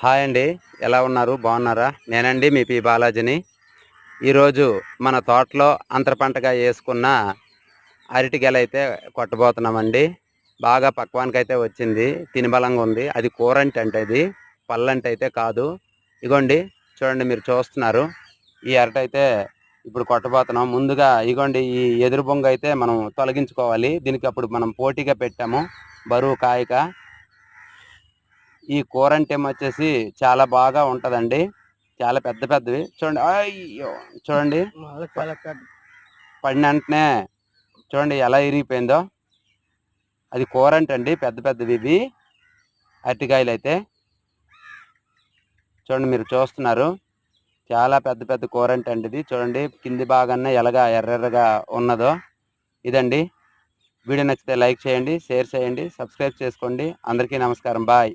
Hi అండి. ఎలా ఉన్నారు? బాగున్నారా? నేనండి మీ పి బాలాజీని. ఈరోజు మన తోటలో అంతర పంటగా వేసుకున్న అరటి గెలైతే కొట్టబోతున్నామండి. బాగా పక్వానికైతే వచ్చింది. తిని బలంగా ఉంది. అది కూరంటి అంటే అది పళ్ళంటి అయితే కాదు. ఇగోండి చూడండి, మీరు చూస్తున్నారు. ఈ అరటి అయితే ఇప్పుడు కొట్టబోతున్నాం. ముందుగా ఇగోండి ఈ ఎదురు బొంగ అయితే మనం తొలగించుకోవాలి. దీనికి అప్పుడు మనం పోటీగా పెట్టాము బరువు కాయక. ఈ కూరంటెం వచ్చేసి చాలా బాగా ఉంటదండి. చాలా పెద్ద పెద్దవి చూడండి. అయ్యో! చూడండి పడిన వెంటనే చూడండి ఎలా ఇరిగిపోయిందో. అది కూరంటండి, పెద్ద పెద్దవి ఇవి అరటికాయలు అయితే. చూడండి, మీరు చూస్తున్నారు. చాలా పెద్ద పెద్ద కూరంట అండి ఇది. చూడండి కింది భాగాన ఎలాగా ఎర్రెర్రగా ఉన్నదో. ఇదండి. వీడియో నచ్చితే లైక్ చేయండి, షేర్ చేయండి, సబ్స్క్రైబ్ చేసుకోండి. అందరికీ నమస్కారం. బాయ్.